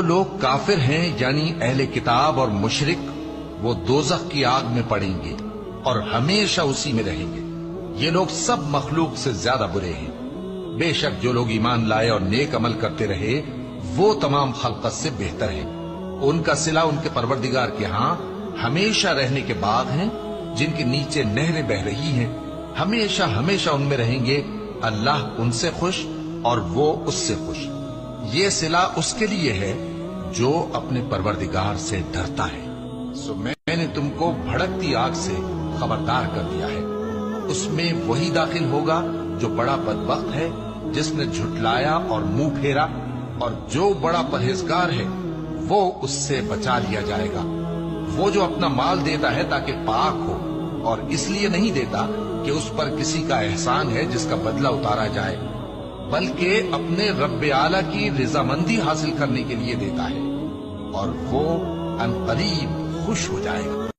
جو لوگ کافر ہیں یعنی اہل کتاب اور مشرک وہ دوزخ کی آگ میں پڑیں گے اور ہمیشہ اسی میں رہیں گے. یہ لوگ سب مخلوق سے زیادہ برے ہیں. بے شک جو لوگ ایمان لائے اور نیک عمل کرتے رہے وہ تمام خلقت سے بہتر ہیں. ان کا صلہ ان کے پروردگار کے ہاں ہمیشہ رہنے کے باغ ہیں جن کے نیچے نہریں بہ رہی ہیں. ہمیشہ ہمیشہ ان میں رہیں گے. اللہ ان سے خوش اور وہ اس سے خوش. یہ صلہ اس کے لیے ہے جو اپنے پروردگار سے ڈرتا ہے. سو میں نے تم کو بھڑکتی آگ سے خبردار کر دیا ہے. اس میں وہی داخل ہوگا جو بڑا بدبخت ہے جس نے جھٹلایا اور منہ پھیرا، اور جو بڑا پرہیزگار ہے وہ اس سے بچا لیا جائے گا. وہ جو اپنا مال دیتا ہے تاکہ پاک ہو اور اس لیے نہیں دیتا کہ اس پر کسی کا احسان ہے جس کا بدلہ اتارا جائے، بلکہ اپنے رب اعلیٰ کی رضامندی حاصل کرنے کے لیے دیتا ہے، اور وہ ان قریب خوش ہو جائے گا.